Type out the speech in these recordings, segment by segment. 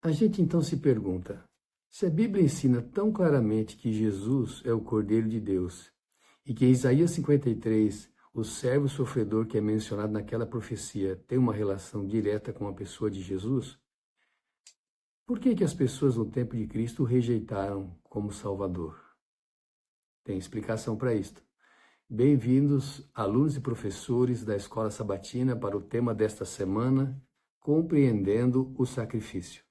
A gente então se pergunta, se a Bíblia ensina tão claramente que Jesus é o Cordeiro de Deus e que em Isaías 53, o servo sofredor que é mencionado naquela profecia tem uma relação direta com a pessoa de Jesus, por que as pessoas no tempo de Cristo o rejeitaram como Salvador? Tem explicação para isto. Bem-vindos, alunos e professores da Escola Sabatina, para o tema desta semana, Compreendendo o Sacrifício.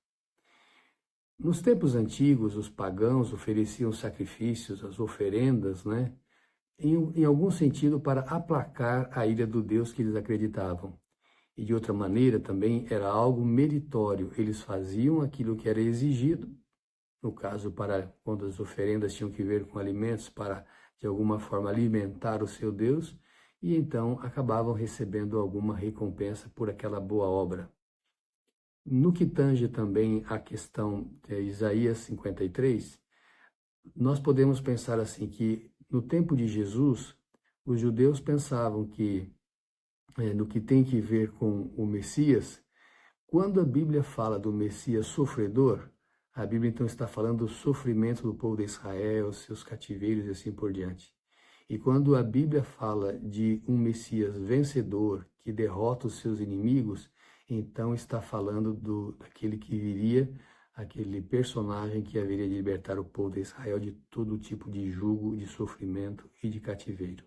Nos tempos antigos, os pagãos ofereciam sacrifícios, as oferendas, em algum sentido para aplacar a ira do Deus que eles acreditavam. E de outra maneira também era algo meritório, eles faziam aquilo que era exigido. No caso, para quando as oferendas tinham que ver com alimentos para, de alguma forma, alimentar o seu Deus, e então acabavam recebendo alguma recompensa por aquela boa obra. No que tange também a questão de Isaías 53, nós podemos pensar assim que no tempo de Jesus, os judeus pensavam que, no que tem que ver com o Messias, quando a Bíblia fala do Messias sofredor, a Bíblia então está falando do sofrimento do povo de Israel, seus cativeiros e assim por diante. E quando a Bíblia fala de um Messias vencedor que derrota os seus inimigos, então está falando daquele que viria, aquele personagem que haveria de libertar o povo de Israel de todo tipo de jugo, de sofrimento e de cativeiro.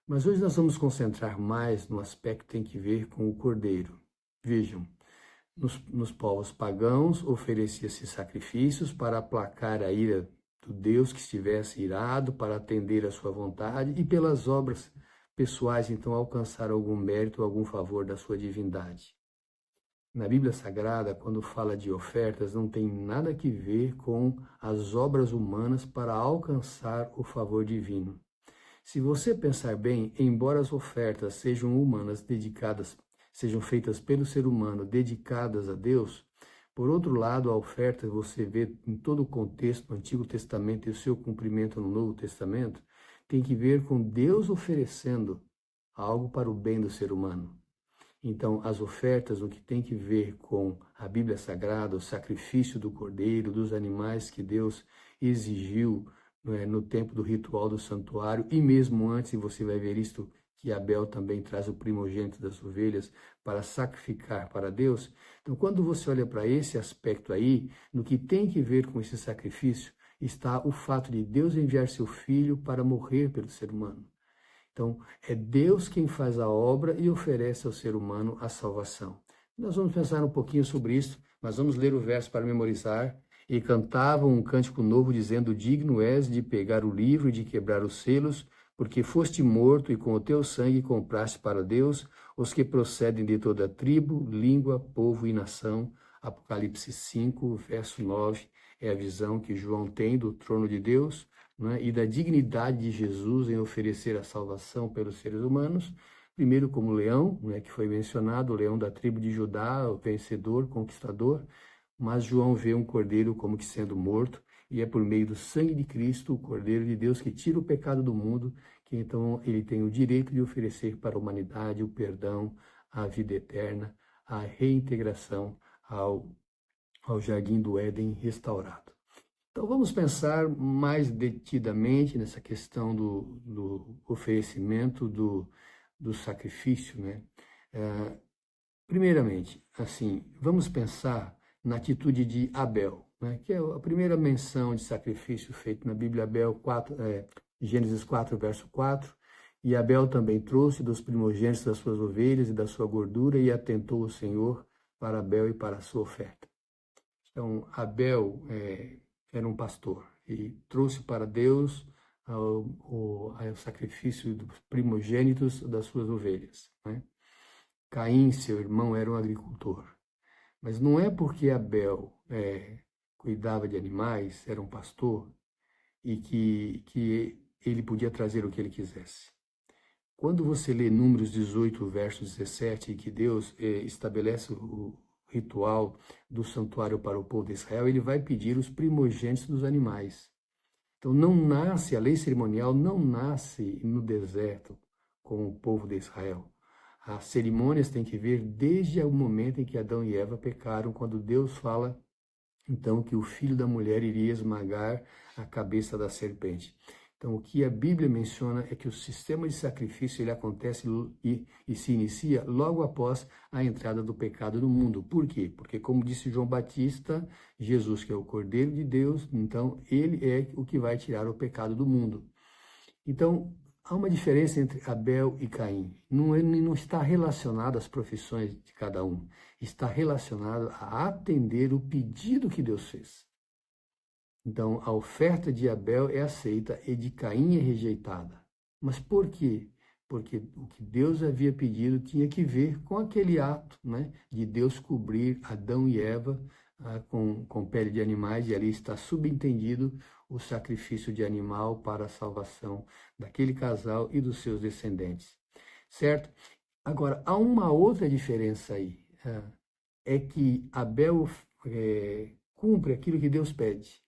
Mas hoje nós vamos concentrar mais no aspecto que tem que ver com o Cordeiro. Vejam, nos povos pagãos oferecia-se sacrifícios para aplacar a ira do Deus que estivesse irado, para atender à sua vontade e pelas obras pessoais, então, alcançar algum mérito, algum favor da sua divindade. Na Bíblia Sagrada, quando fala de ofertas, não tem nada que ver com as obras humanas para alcançar o favor divino. Se você pensar bem, embora as ofertas sejam humanas, sejam feitas pelo ser humano, dedicadas a Deus, por outro lado, a oferta você vê em todo o contexto do Antigo Testamento e o seu cumprimento no Novo Testamento, tem que ver com Deus oferecendo algo para o bem do ser humano. Então, as ofertas, o que tem que ver com a Bíblia Sagrada, o sacrifício do cordeiro, dos animais que Deus exigiu no tempo do ritual do santuário, e mesmo antes, você vai ver isto, que Abel também traz o primogênito das ovelhas para sacrificar para Deus. Então, quando você olha para esse aspecto aí, no que tem que ver com esse sacrifício, está o fato de Deus enviar seu Filho para morrer pelo ser humano. Então, é Deus quem faz a obra e oferece ao ser humano a salvação. Nós vamos pensar um pouquinho sobre isso, mas vamos ler o verso para memorizar. E cantavam um cântico novo, dizendo: digno és de pegar o livro e de quebrar os selos, porque foste morto e com o teu sangue compraste para Deus os que procedem de toda tribo, língua, povo e nação. Apocalipse 5, verso 9, é a visão que João tem do trono de Deus, e da dignidade de Jesus em oferecer a salvação pelos seres humanos. Primeiro como leão, que foi mencionado, o leão da tribo de Judá, o vencedor, conquistador, mas João vê um cordeiro como que sendo morto, e é por meio do sangue de Cristo, o Cordeiro de Deus, que tira o pecado do mundo, que então ele tem o direito de oferecer para a humanidade o perdão, a vida eterna, a reintegração ao jardim do Éden restaurado. Então vamos pensar mais detidamente nessa questão do oferecimento, do sacrifício, Primeiramente, assim, vamos pensar na atitude de Abel, que é a primeira menção de sacrifício feito na Bíblia, Gênesis 4, verso 4, e Abel também trouxe dos primogênitos das suas ovelhas e da sua gordura e atentou o Senhor para Abel e para a sua oferta. Então, Abel era um pastor e trouxe para Deus o sacrifício dos primogênitos das suas ovelhas. Caim, seu irmão, era um agricultor. Mas não é porque Abel cuidava de animais, era um pastor, e que ele podia trazer o que ele quisesse. Quando você lê Números 18, verso 17, que Deus estabelece o ritual do santuário para o povo de Israel, ele vai pedir os primogênitos dos animais. Então a lei cerimonial não nasce no deserto com o povo de Israel. As cerimônias têm que ver desde o momento em que Adão e Eva pecaram, quando Deus fala, então, que o filho da mulher iria esmagar a cabeça da serpente. Então, o que a Bíblia menciona é que o sistema de sacrifício ele acontece e se inicia logo após a entrada do pecado no mundo. Por quê? Porque, como disse João Batista, Jesus, que é o Cordeiro de Deus, então, ele é o que vai tirar o pecado do mundo. Então, há uma diferença entre Abel e Caim. Não está relacionado às profissões de cada um. Está relacionado a atender o pedido que Deus fez. Então, a oferta de Abel é aceita e de Caim é rejeitada. Mas por quê? Porque o que Deus havia pedido tinha que ver com aquele ato, né, de Deus cobrir Adão e Eva com pele de animais, e ali está subentendido o sacrifício de animal para a salvação daquele casal e dos seus descendentes. Certo? Agora, há uma outra diferença aí. É que Abel cumpre aquilo que Deus pede.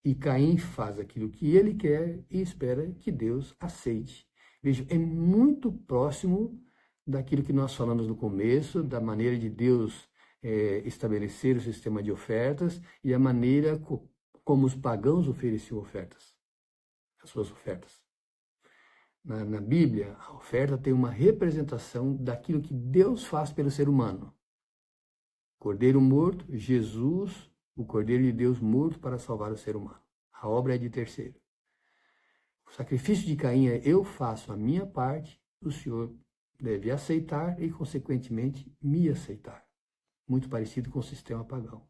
E Caim faz aquilo que ele quer e espera que Deus aceite. Veja, é muito próximo daquilo que nós falamos no começo, da maneira de Deus estabelecer o sistema de ofertas e a maneira como os pagãos ofereciam ofertas, as suas ofertas. Na Bíblia, a oferta tem uma representação daquilo que Deus faz pelo ser humano. Cordeiro morto, Jesus, o Cordeiro de Deus morto para salvar o ser humano. A obra é de terceiro. O sacrifício de Caim é: eu faço a minha parte, o Senhor deve aceitar e, consequentemente, me aceitar. Muito parecido com o sistema pagão.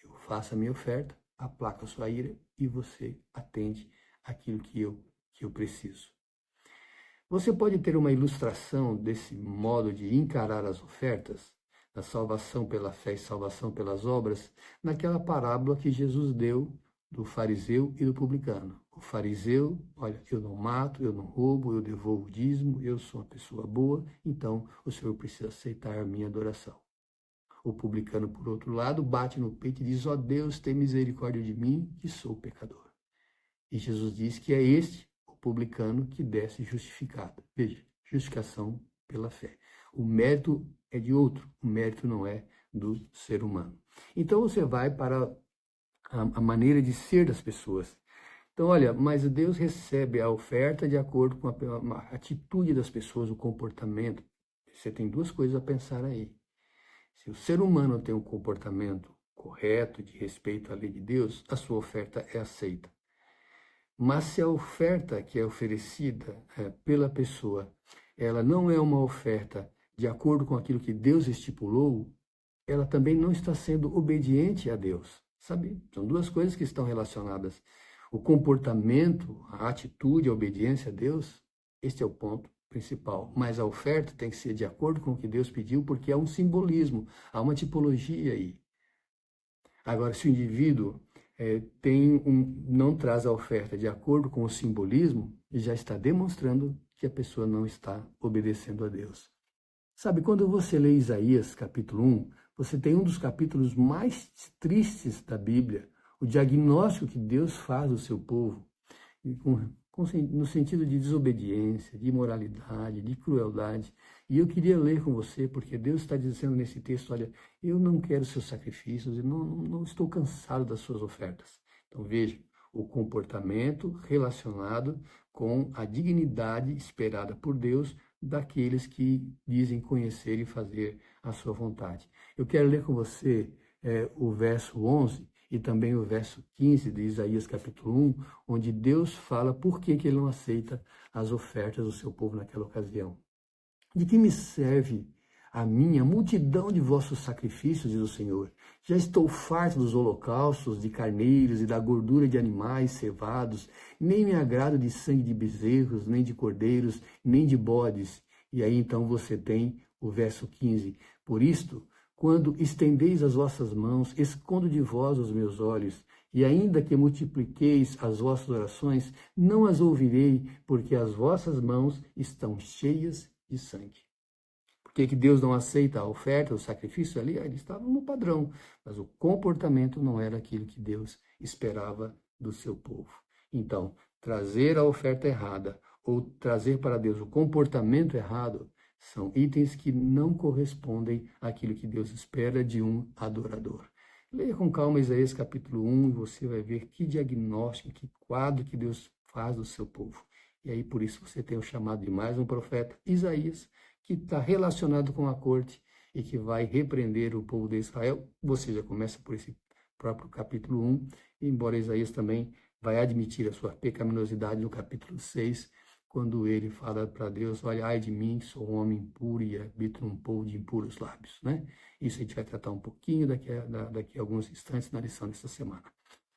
Eu faço a minha oferta, aplaco a sua ira e você atende aquilo que eu preciso. Você pode ter uma ilustração desse modo de encarar as ofertas, da salvação pela fé e salvação pelas obras, naquela parábola que Jesus deu do fariseu e do publicano. O fariseu, olha, eu não mato, eu não roubo, eu devolvo o dízimo, eu sou uma pessoa boa, então o Senhor precisa aceitar a minha adoração. O publicano, por outro lado, bate no peito e diz: ó Deus, tem misericórdia de mim, que sou pecador. E Jesus diz que é este, o publicano, que desce justificado. Veja, justificação pela fé. O mérito é de outro, o mérito não é do ser humano. Então você vai para a maneira de ser das pessoas. Então, olha, mas Deus recebe a oferta de acordo com a atitude das pessoas, o comportamento. Você tem duas coisas a pensar aí. Se o ser humano tem um comportamento correto, de respeito à lei de Deus, a sua oferta é aceita. Mas se a oferta que é oferecida pela pessoa, ela não é uma oferta de acordo com aquilo que Deus estipulou, ela também não está sendo obediente a Deus. Sabe? São duas coisas que estão relacionadas. O comportamento, a atitude, a obediência a Deus, este é o ponto principal. Mas a oferta tem que ser de acordo com o que Deus pediu, porque há um simbolismo, há uma tipologia aí. Agora, se o indivíduo não traz a oferta de acordo com o simbolismo, já está demonstrando que a pessoa não está obedecendo a Deus. Sabe, quando você lê Isaías capítulo 1, você tem um dos capítulos mais tristes da Bíblia, o diagnóstico que Deus faz do seu povo, no sentido de desobediência, de imoralidade, de crueldade. E eu queria ler com você, porque Deus está dizendo nesse texto: olha, eu não quero seus sacrifícios, eu não estou cansado das suas ofertas. Então veja, o comportamento relacionado com a dignidade esperada por Deus daqueles que dizem conhecer e fazer a sua vontade. Eu quero ler com você o verso 11 e também o verso 15 de Isaías capítulo 1, onde Deus fala por que ele não aceita as ofertas do seu povo naquela ocasião. De que me serve a minha multidão de vossos sacrifícios, diz o Senhor? Já estou farto dos holocaustos, de carneiros e da gordura de animais cevados, nem me agrado de sangue de bezerros, nem de cordeiros, nem de bodes. E aí então você tem o verso 15. Por isto, quando estendeis as vossas mãos, escondo de vós os meus olhos, e ainda que multipliqueis as vossas orações, não as ouvirei, porque as vossas mãos estão cheias de sangue. Por que Deus não aceita a oferta, o sacrifício ali? Ele estava no padrão, mas o comportamento não era aquilo que Deus esperava do seu povo. Então, trazer a oferta errada ou trazer para Deus o comportamento errado São itens que não correspondem àquilo que Deus espera de um adorador. Leia com calma Isaías capítulo 1 e você vai ver que diagnóstico, que quadro que Deus faz do seu povo. E aí, por isso, você tem o chamado de mais um profeta, Isaías, que está relacionado com a corte e que vai repreender o povo de Israel. Você já começa por esse próprio capítulo 1, embora Isaías também vai admitir a sua pecaminosidade no capítulo 6, quando ele fala para Deus, olha, ai de mim, sou um homem impuro e habito num povo de impuros lábios, né? Isso a gente vai tratar um pouquinho daqui a alguns instantes na lição desta semana.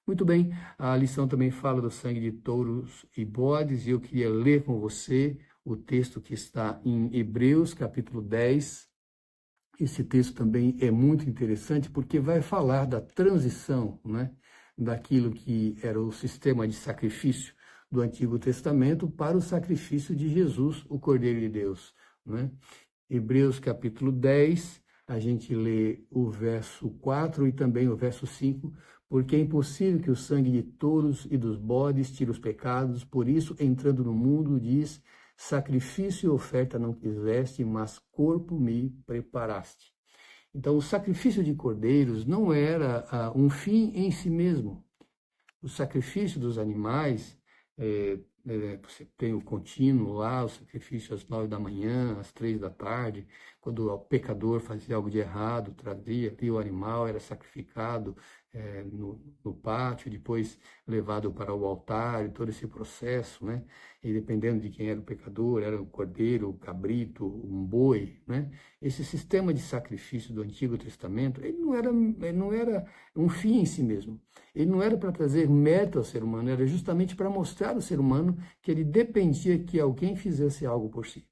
Muito bem, a lição também fala do sangue de touros e bodes, e eu queria ler com você o texto que está em Hebreus, capítulo 10. Esse texto também é muito interessante porque vai falar da transição, né, daquilo que era o sistema de sacrifício do Antigo Testamento para o sacrifício de Jesus, o Cordeiro de Deus, né? Hebreus capítulo 10, a gente lê o verso 4 e também o verso 5, porque é impossível que o sangue de touros e dos bodes tire os pecados, por isso, entrando no mundo, diz, sacrifício e oferta não quiseste, mas corpo me preparaste. Então, o sacrifício de cordeiros não era um fim em si mesmo. O sacrifício dos animais, você tem o contínuo lá, o sacrifício às 9 da manhã, às 3 da tarde, quando o pecador fazia algo de errado, trazia ali o animal, era sacrificado no pátio, depois levado para o altar, e todo esse processo, né? E dependendo de quem era o pecador, era o cordeiro, o cabrito, um boi, né? Esse sistema de sacrifício do Antigo Testamento, ele não era um fim em si mesmo. Ele não era para trazer mérito ao ser humano, era justamente para mostrar ao ser humano que ele dependia que alguém fizesse algo por si.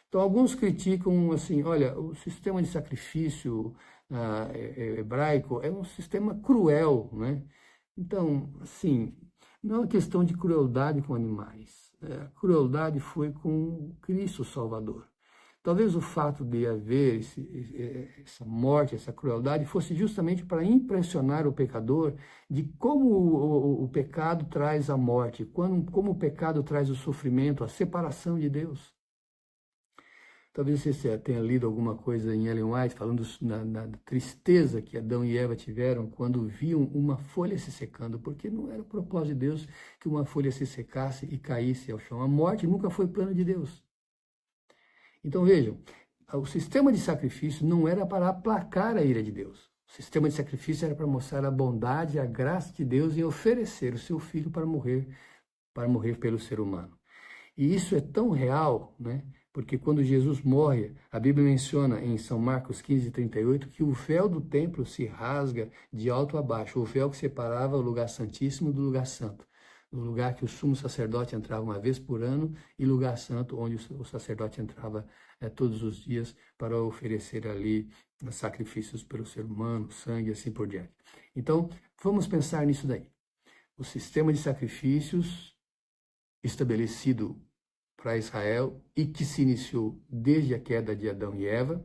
Então, alguns criticam assim, olha, o sistema de sacrifício hebraico é um sistema cruel, né? Então, assim, não é uma questão de crueldade com animais. A crueldade foi com Cristo Salvador. Talvez o fato de haver essa morte, essa crueldade, fosse justamente para impressionar o pecador de como o pecado traz a morte, como o pecado traz o sofrimento, a separação de Deus. Talvez você tenha lido alguma coisa em Ellen White falando na tristeza que Adão e Eva tiveram quando viam uma folha se secando, porque não era o propósito de Deus que uma folha se secasse e caísse ao chão. A morte nunca foi plano de Deus. Então vejam, o sistema de sacrifício não era para aplacar a ira de Deus. O sistema de sacrifício era para mostrar a bondade e a graça de Deus em oferecer o seu filho para morrer pelo ser humano. E isso é tão real, né? Porque quando Jesus morre, a Bíblia menciona em São Marcos 15:38 que o véu do templo se rasga de alto a baixo, o véu que separava o lugar santíssimo do lugar santo. O lugar que o sumo sacerdote entrava uma vez por ano e lugar santo onde o sacerdote entrava todos os dias para oferecer ali sacrifícios pelo ser humano, sangue e assim por diante. Então, vamos pensar nisso daí. O sistema de sacrifícios estabelecido para Israel e que se iniciou desde a queda de Adão e Eva,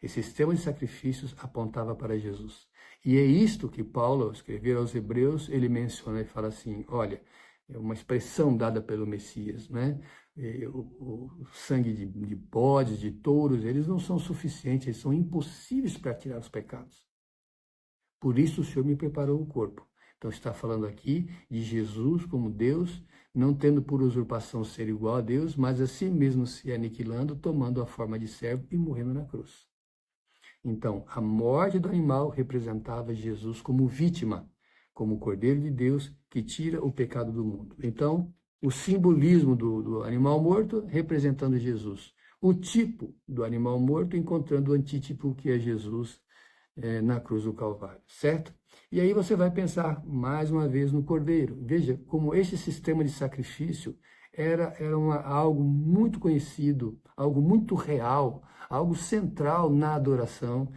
esse sistema de sacrifícios apontava para Jesus. E é isto que Paulo, ao escrever aos Hebreus, ele menciona e fala assim, olha, é uma expressão dada pelo Messias, né? O sangue de bodes, de touros, eles não são suficientes, eles são impossíveis para tirar os pecados. Por isso o Senhor me preparou o corpo. Então está falando aqui de Jesus como Deus, não tendo por usurpação ser igual a Deus, mas a si mesmo se aniquilando, tomando a forma de servo e morrendo na cruz. Então, a morte do animal representava Jesus como vítima, como o Cordeiro de Deus que tira o pecado do mundo. Então, o simbolismo do animal morto representando Jesus. O tipo do animal morto encontrando o antítipo que é Jesus na cruz do Calvário, certo? E aí você vai pensar mais uma vez no Cordeiro. Veja como esse sistema de sacrifício era algo muito conhecido, algo muito real, algo central na adoração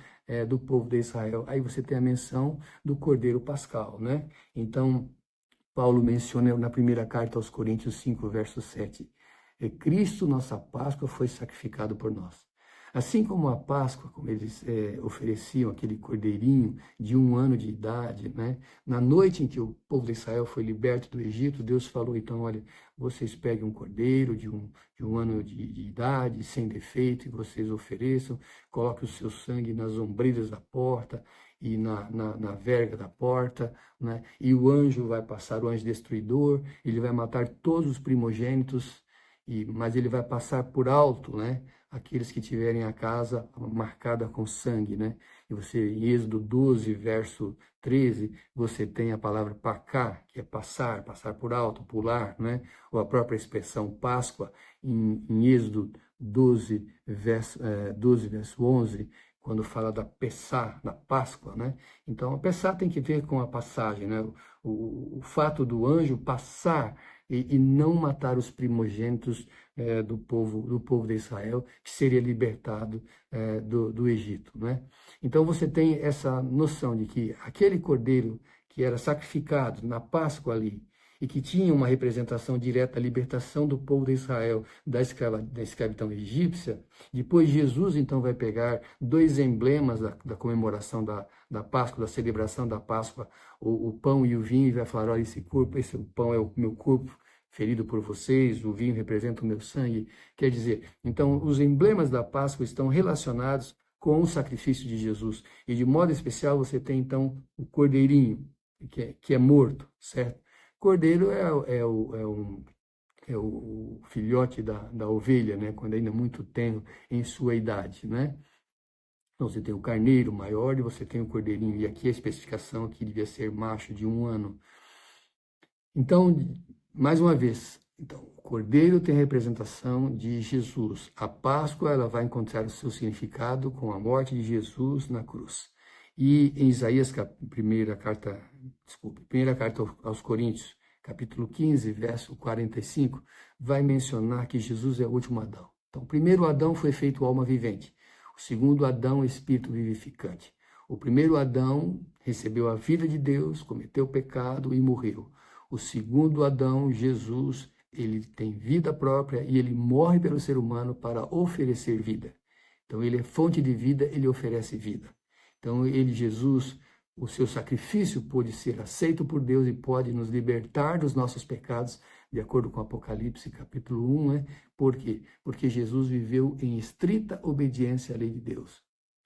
do povo de Israel. Aí você tem a menção do Cordeiro Pascal, né? Então, Paulo menciona na primeira carta aos Coríntios 5, verso 7, Cristo, nossa Páscoa, foi sacrificado por nós. Assim como a Páscoa, como eles ofereciam aquele cordeirinho de 1 ano de idade, né? Na noite em que o povo de Israel foi liberto do Egito, Deus falou, então, olha, vocês peguem um cordeiro de um ano de idade, sem defeito, e vocês ofereçam, coloquem o seu sangue nas ombreiras da porta e na verga da porta, né? E o anjo vai passar, o anjo destruidor, ele vai matar todos os primogênitos, mas ele vai passar por alto, né? Aqueles que tiverem a casa marcada com sangue, né? E você, em Êxodo 12, verso 13, você tem a palavra pacá, que é passar, passar por alto, pular, né? Ou a própria expressão Páscoa, em Êxodo 12, verso 11, quando fala da Pessá, da Páscoa, né? Então, a Pessá tem que ver com a passagem, né? O fato do anjo passar e não matar os primogênitos do povo de Israel, que seria libertado do Egito, né? Então você tem essa noção de que aquele cordeiro que era sacrificado na Páscoa ali, e que tinha uma representação direta da libertação do povo de Israel da escravidão egípcia, depois Jesus então vai pegar 2 emblemas da comemoração da Páscoa, da celebração da Páscoa, o pão e o vinho, e vai falar, olha, esse pão é o meu corpo, ferido por vocês, o vinho representa o meu sangue. Quer dizer, então, os emblemas da Páscoa estão relacionados com o sacrifício de Jesus. E, de modo especial, você tem, então, o cordeirinho, que é morto, certo? Cordeiro é o filhote da ovelha, né? Quando ainda muito tenro em sua idade, né? Então, você tem o carneiro maior e você tem o cordeirinho. E aqui a especificação que devia ser macho de 1 ano. Então, mais uma vez, então, o cordeiro tem a representação de Jesus. A Páscoa ela vai encontrar o seu significado com a morte de Jesus na cruz. E em Isaías, primeira carta aos Coríntios, capítulo 15, verso 45, vai mencionar que Jesus é o último Adão. Então, o primeiro Adão foi feito alma vivente. O segundo Adão, espírito vivificante. O primeiro Adão recebeu a vida de Deus, cometeu pecado e morreu. O segundo Adão, Jesus, ele tem vida própria e ele morre pelo ser humano para oferecer vida. Então, ele é fonte de vida, ele oferece vida. Então, Jesus, o seu sacrifício pôde ser aceito por Deus e pode nos libertar dos nossos pecados, de acordo com Apocalipse, capítulo 1, né? Por quê? Porque Jesus viveu em estrita obediência à lei de Deus.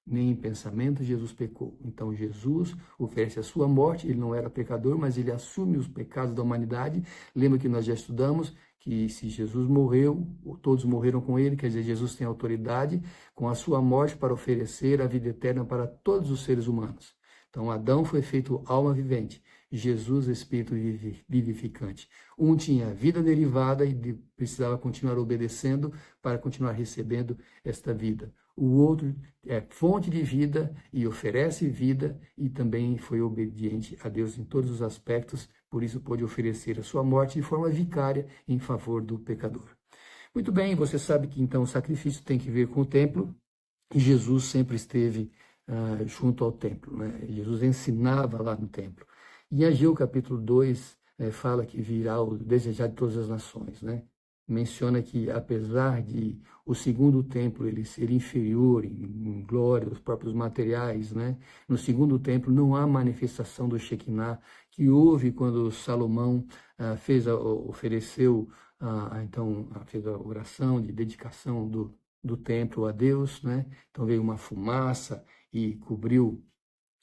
Nem em pensamento Jesus pecou. Então Jesus oferece a sua morte, ele não era pecador, mas ele assume os pecados da humanidade. Lembra que nós já estudamos que se Jesus morreu, todos morreram com ele, quer dizer, Jesus tem autoridade com a sua morte para oferecer a vida eterna para todos os seres humanos. Então Adão foi feito alma vivente, Jesus espírito vivificante. Um tinha vida derivada e precisava continuar obedecendo para continuar recebendo esta vida. O outro é fonte de vida e oferece vida e também foi obediente a Deus em todos os aspectos, por isso pôde oferecer a sua morte de forma vicária em favor do pecador. Muito bem, você sabe que então o sacrifício tem que ver com o templo e Jesus sempre esteve junto ao templo, né? Jesus ensinava lá no templo. Em Ageu capítulo 2, fala que virá o desejado de todas as nações, né? Menciona que, apesar de o segundo templo ele ser inferior em glória, os próprios materiais, né? No segundo templo não há manifestação do Shekinah que houve quando Salomão fez a oração de dedicação do templo a Deus, né? Então veio uma fumaça e cobriu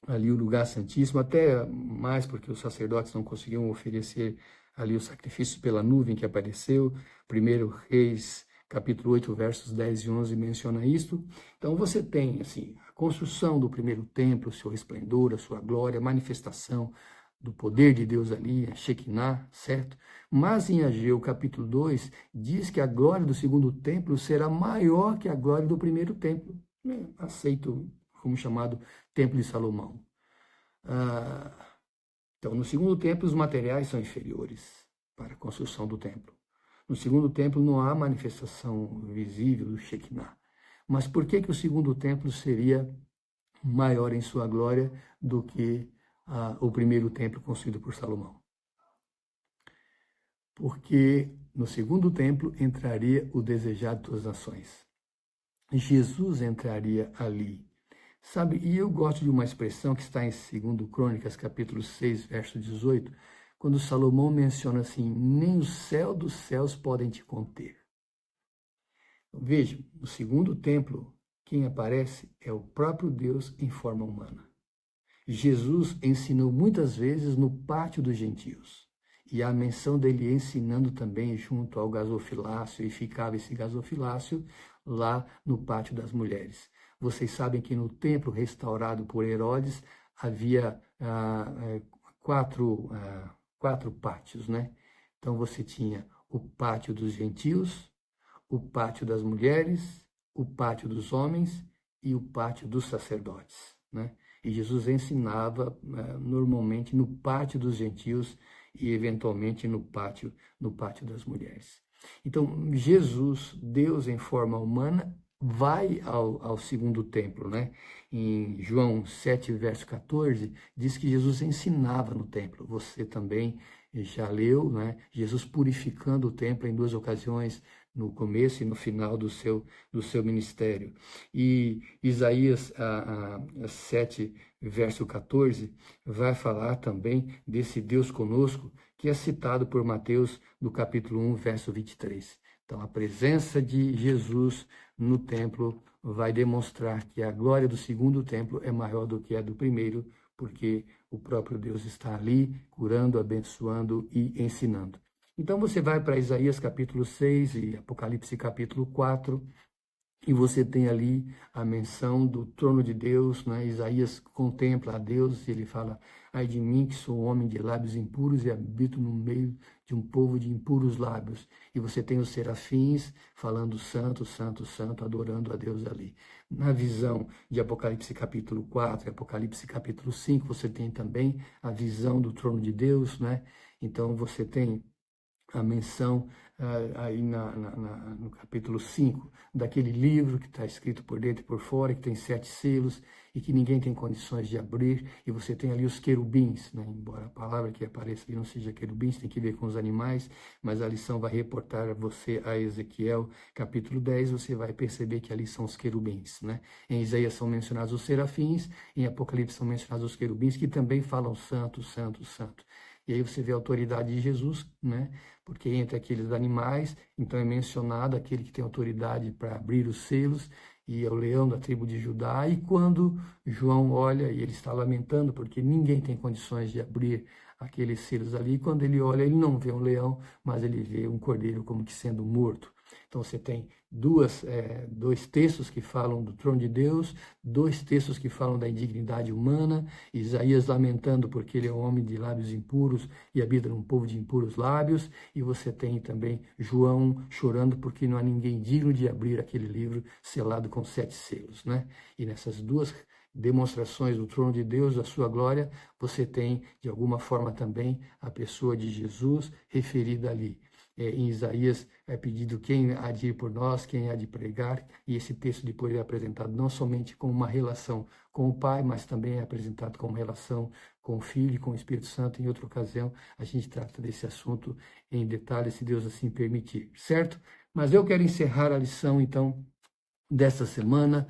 ali o lugar santíssimo, até mais porque os sacerdotes não conseguiam oferecer ali o sacrifício pela nuvem que apareceu. 1 Reis, capítulo 8, versos 10 e 11 menciona isto. Então você tem assim, a construção do primeiro templo, o seu resplendor, a sua glória, a manifestação do poder de Deus ali, a Shekinah, certo? Mas em Ageu, capítulo 2, diz que a glória do segundo templo será maior que a glória do primeiro templo, né? Aceito como chamado Templo de Salomão. Então, no segundo templo, os materiais são inferiores para a construção do templo. No segundo templo, não há manifestação visível do Shekinah. Mas por que o segundo templo seria maior em sua glória do que o primeiro templo construído por Salomão? Porque no segundo templo entraria o desejado de todas as nações. Jesus entraria ali. Sabe, e eu gosto de uma expressão que está em 2 Crônicas, capítulo 6, verso 18, quando Salomão menciona assim, nem o céu dos céus podem te conter. Veja, no segundo templo, quem aparece é o próprio Deus em forma humana. Jesus ensinou muitas vezes no pátio dos gentios. E há a menção dele ensinando também junto ao gasofilácio, e ficava esse gasofilácio lá no pátio das mulheres. Vocês sabem que no templo restaurado por Herodes havia quatro pátios, né? Então você tinha o pátio dos gentios, o pátio das mulheres, o pátio dos homens e o pátio dos sacerdotes, né? E Jesus ensinava normalmente no pátio dos gentios e eventualmente no pátio das mulheres. Então, Jesus, Deus em forma humana, vai ao segundo templo, né? Em João 7, verso 14, diz que Jesus ensinava no templo. Você também já leu, né? Jesus purificando o templo em 2 ocasiões, no começo e no final do seu ministério. E Isaías 7, verso 14, vai falar também desse Deus conosco, que é citado por Mateus no capítulo 1, verso 23. Então, a presença de Jesus no templo vai demonstrar que a glória do segundo templo é maior do que a do primeiro, porque o próprio Deus está ali, curando, abençoando e ensinando. Então você vai para Isaías capítulo 6 e Apocalipse capítulo 4, e você tem ali a menção do trono de Deus, né? Isaías contempla a Deus e ele fala, ai de mim que sou homem de lábios impuros e habito no meio de um povo de impuros lábios. E você tem os serafins falando santo, santo, santo, adorando a Deus ali. Na visão de Apocalipse capítulo 4 e Apocalipse capítulo 5, você tem também a visão do trono de Deus, né? Então você tem a menção aí no capítulo 5, daquele livro que está escrito por dentro e por fora, que tem 7 selos e que ninguém tem condições de abrir, e você tem ali os querubins, né? Embora a palavra que apareça ali não seja querubins, tem que ver com os animais, mas a lição vai reportar você a Ezequiel capítulo 10, você vai perceber que ali são os querubins, né? Em Isaías são mencionados os serafins, em Apocalipse são mencionados os querubins, que também falam santo, santo, santo. E aí você vê a autoridade de Jesus, né? Porque entre aqueles animais, então é mencionado aquele que tem autoridade para abrir os selos, e é o leão da tribo de Judá. E quando João olha, e ele está lamentando, porque ninguém tem condições de abrir aqueles selos ali, e quando ele olha, ele não vê um leão, mas ele vê um cordeiro como que sendo morto. Então você tem dois textos que falam do trono de Deus, 2 textos que falam da indignidade humana, Isaías lamentando porque ele é um homem de lábios impuros e habita num povo de impuros lábios, e você tem também João chorando porque não há ninguém digno de abrir aquele livro selado com 7 selos, né? E nessas 2 demonstrações do trono de Deus, da sua glória, você tem, de alguma forma também, a pessoa de Jesus referida ali. Em Isaías é pedido quem há de ir por nós, quem há de pregar, e esse texto depois é apresentado não somente como uma relação com o Pai, mas também é apresentado como relação com o Filho e com o Espírito Santo. Em outra ocasião, a gente trata desse assunto em detalhe, se Deus assim permitir, certo? Mas eu quero encerrar a lição, então, desta semana,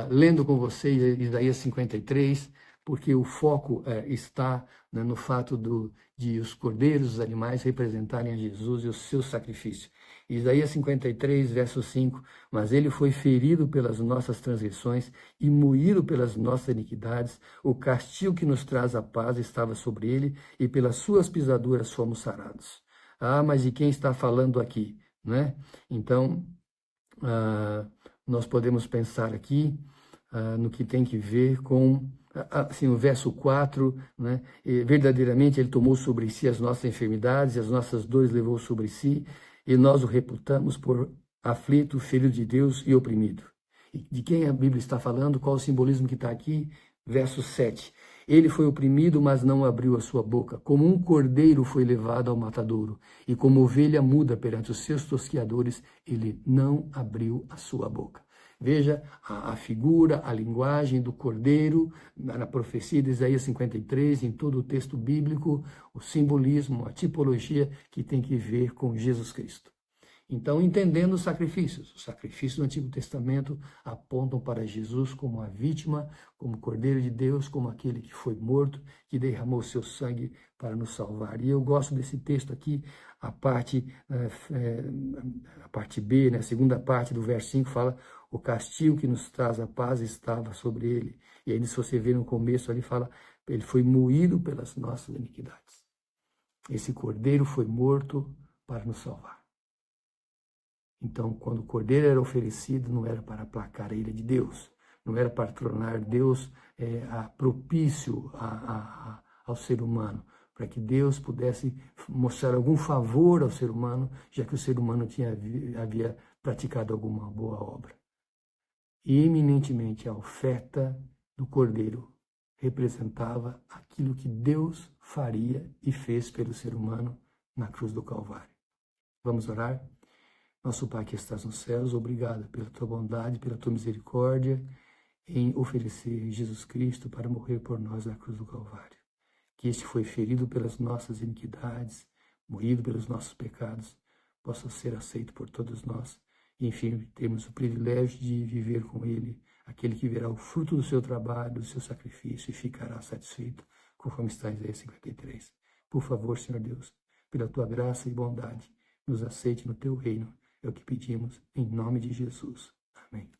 lendo com vocês Isaías 53, porque o foco está, né, no fato de os cordeiros, os animais, representarem a Jesus e o seu sacrifício. Isaías 53, verso 5, mas ele foi ferido pelas nossas transgressões e moído pelas nossas iniquidades, o castigo que nos traz a paz estava sobre ele, e pelas suas pisaduras fomos sarados. Ah, mas de quem está falando aqui, né? Então, nós podemos pensar aqui no que tem que ver com assim, o verso 4, né? E verdadeiramente ele tomou sobre si as nossas enfermidades, e as nossas dores levou sobre si, e nós o reputamos por aflito, ferido de Deus e oprimido. E de quem a Bíblia está falando? Qual o simbolismo que está aqui? Verso 7. Ele foi oprimido, mas não abriu a sua boca. Como um cordeiro foi levado ao matadouro, e como ovelha muda perante os seus tosqueadores, ele não abriu a sua boca. Veja a figura, a linguagem do cordeiro na profecia de Isaías 53, em todo o texto bíblico, o simbolismo, a tipologia que tem que ver com Jesus Cristo. Então, entendendo os sacrifícios do Antigo Testamento apontam para Jesus como a vítima, como o Cordeiro de Deus, como aquele que foi morto, que derramou seu sangue para nos salvar. E eu gosto desse texto aqui, a parte B, né, a segunda parte do verso 5 fala: o castigo que nos traz a paz estava sobre ele. E aí, se você vê no começo ali, fala: ele foi moído pelas nossas iniquidades. Esse Cordeiro foi morto para nos salvar. Então, quando o cordeiro era oferecido, não era para aplacar a ira de Deus, não era para tornar Deus propício ao ser humano, para que Deus pudesse mostrar algum favor ao ser humano, já que o ser humano havia praticado alguma boa obra. E, eminentemente, a oferta do cordeiro representava aquilo que Deus faria e fez pelo ser humano na cruz do Calvário. Vamos orar? Nosso Pai que estás nos céus, obrigado pela tua bondade, pela tua misericórdia em oferecer Jesus Cristo para morrer por nós na cruz do Calvário. Que este foi ferido pelas nossas iniquidades, moído pelos nossos pecados, possa ser aceito por todos nós. E, enfim, temos o privilégio de viver com Ele, aquele que verá o fruto do seu trabalho, do seu sacrifício e ficará satisfeito, conforme está em Isaías 53. Por favor, Senhor Deus, pela tua graça e bondade, nos aceite no teu reino. É o que pedimos, em nome de Jesus. Amém.